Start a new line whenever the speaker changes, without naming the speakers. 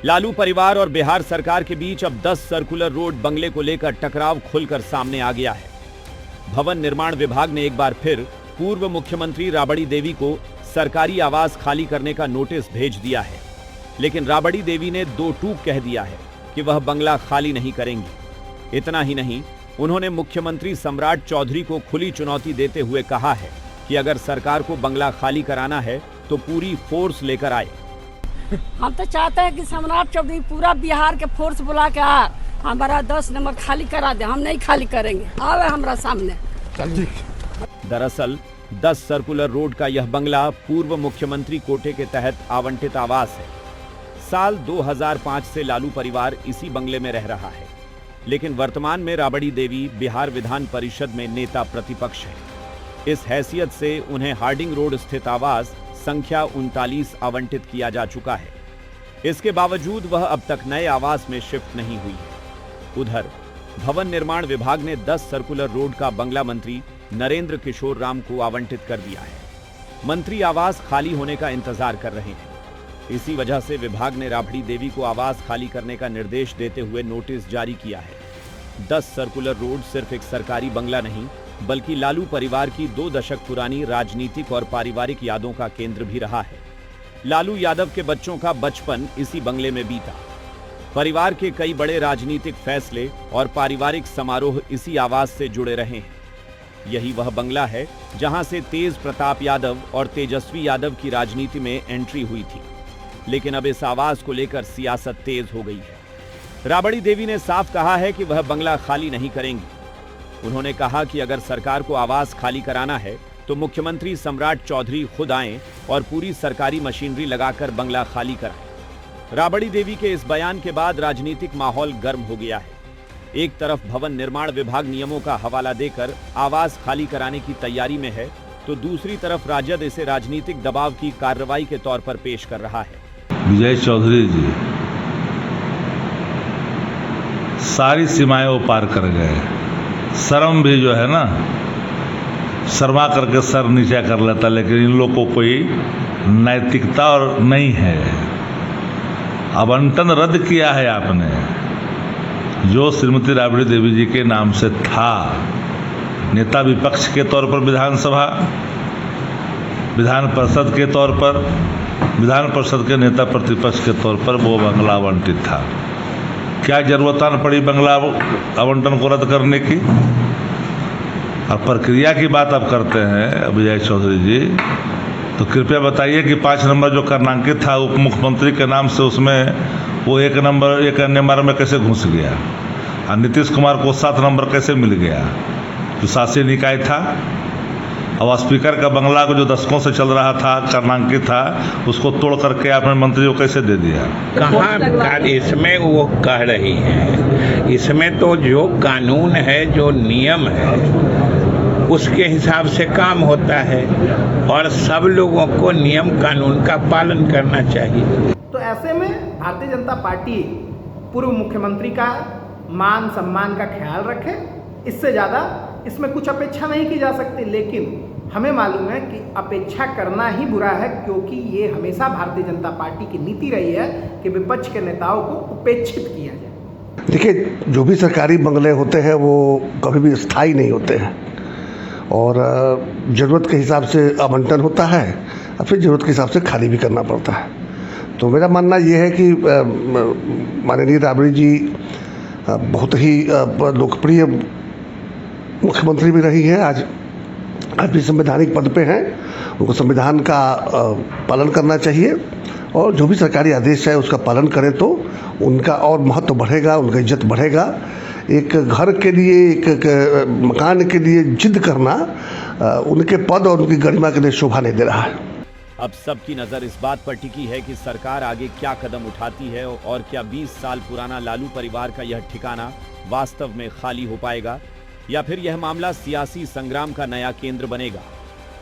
लालू परिवार और बिहार सरकार के बीच अब 10 सर्कुलर रोड बंगले को लेकर टकराव खुलकर सामने आ गया है। भवन निर्माण विभाग ने एक बार फिर पूर्व मुख्यमंत्री राबड़ी देवी को सरकारी आवास खाली करने का नोटिस भेज दिया है, लेकिन राबड़ी देवी ने दो टूक कह दिया है कि वह बंगला खाली नहीं करेंगी। इतना ही नहीं, उन्होंने मुख्यमंत्री सम्राट चौधरी को खुली चुनौती देते हुए कहा है कि अगर सरकार को बंगला खाली कराना है तो पूरी फोर्स लेकर आए।
हम तो चाहते हैं कि सम्राट चौधरी पूरा बिहार के फोर्स बुला के आ हमारा 10 नंबर खाली करा दे। हम नहीं खाली करेंगे, आवे हमारा सामने।
दरअसल 10 सर्कुलर रोड का यह बंगला पूर्व मुख्यमंत्री कोटे के तहत आवंटित आवास है। साल 2005 से लालू परिवार इसी बंगले में रह रहा है, लेकिन वर्तमान में राबड़ी देवी बिहार विधान परिषद में नेता प्रतिपक्ष है। इस हैसियत से उन्हें हार्डिंग रोड स्थित आवास संख्या 39 आवंटित किया जा चुका है। इसके बावजूद वह अब तक नए आवास में शिफ्ट नहीं हुई है। उधर भवन निर्माण विभाग ने 10 सर्कुलर रोड का बंगला मंत्री नरेंद्र किशोर राम को आवंटित कर दिया है। मंत्री आवास खाली होने का इंतजार कर रहे हैं। इसी वजह से विभाग ने राबड़ी देवी को आवास खाली करने का निर्देश देते हुए नोटिस जारी किया है। 10 सर्कुलर रोड सिर्फ एक सरकारी बंगला नहीं, बल्कि लालू परिवार की 2 दशक पुरानी राजनीतिक और पारिवारिक यादों का केंद्र भी रहा है। लालू यादव के बच्चों का बचपन इसी बंगले में बीता। परिवार के कई बड़े राजनीतिक फैसले और पारिवारिक समारोह इसी आवास से जुड़े रहे हैं। यही वह बंगला है जहां से तेज प्रताप यादव और तेजस्वी यादव की राजनीति में एंट्री हुई थी, लेकिन अब इस आवास को लेकर सियासत तेज हो गई है। राबड़ी देवी ने साफ कहा है कि वह बंगला खाली नहीं करेंगी। उन्होंने कहा कि अगर सरकार को आवास खाली कराना है तो मुख्यमंत्री सम्राट चौधरी खुद आएं और पूरी सरकारी मशीनरी लगाकर बंगला खाली कराएं। राबड़ी देवी के इस बयान के बाद राजनीतिक माहौल गर्म हो गया है। एक तरफ भवन निर्माण विभाग नियमों का हवाला देकर आवास खाली कराने की तैयारी में है, तो दूसरी तरफ राजद इसे राजनीतिक दबाव की कार्रवाई के तौर पर पेश कर रहा है।
विजय चौधरी जी सारी सीमाएं वो पार कर गए। शर्म भी जो है ना, शर्मा करके सर नीचा कर लेता, लेकिन इन लोगों को कोई नैतिकता और नहीं है। आवंटन रद्द किया है आपने, जो श्रीमती राबड़ी देवी जी के नाम से था। नेता विपक्ष के तौर पर विधानसभा, विधान परिषद के तौर पर, विधान परिषद के नेता प्रतिपक्ष के तौर पर वो बंगला आवंटित था। क्या जरूरत न पड़ी बंगला आवंटन को रद्द करने की? और प्रक्रिया की बात आप करते हैं विजय चौधरी जी, तो कृपया बताइए कि 5 नंबर जो कर्णांकित था उप मुख्यमंत्री के नाम से, उसमें वो 1 नंबर में कैसे घुस गया? और नीतीश कुमार को 7 नंबर कैसे मिल गया, जो शासी निकाय था? और स्पीकर का बंगला को जो दशकों से चल रहा था, कर्णांकित था, उसको तोड़ करके आपने मंत्री को कैसे दे दिया?
कहाँ इसमें वो कह रही है, इसमें तो जो कानून है, जो नियम है, उसके हिसाब से काम होता है और सब लोगों को नियम कानून का पालन करना चाहिए।
तो ऐसे में भारतीय जनता पार्टी पूर्व मुख्यमंत्री का मान सम्मान का ख्याल रखे। इससे ज़्यादा इसमें कुछ अपेक्षा नहीं की जा सकती, लेकिन हमें मालूम है कि अपेक्षा करना ही बुरा है, क्योंकि ये हमेशा भारतीय जनता पार्टी की नीति रही है कि विपक्ष के नेताओं को उपेक्षित किया जाए।
देखिए, जो भी सरकारी बंगले होते हैं वो कभी भी स्थायी नहीं होते हैं और ज़रूरत के हिसाब से आवंटन होता है और फिर ज़रूरत के हिसाब से खाली भी करना पड़ता है। तो मेरा मानना ये है कि माननीय राबड़ी जी बहुत ही लोकप्रिय मुख्यमंत्री भी रही हैं, आज भी संवैधानिक पद पे हैं। उनको संविधान का पालन करना चाहिए और जो भी सरकारी आदेश है उसका पालन करें तो उनका और महत्व बढ़ेगा, उनका इज्जत बढ़ेगा। एक घर के लिए, एक मकान के लिए जिद करना उनके पद और उनकी गरिमा के लिए शोभा नहीं दे रहा है।
अब सबकी नजर इस बात पर टिकी है कि सरकार आगे क्या कदम उठाती है और क्या 20 साल पुराना लालू परिवार का यह ठिकाना वास्तव में खाली हो पाएगा या फिर यह मामला सियासी संग्राम का नया केंद्र बनेगा।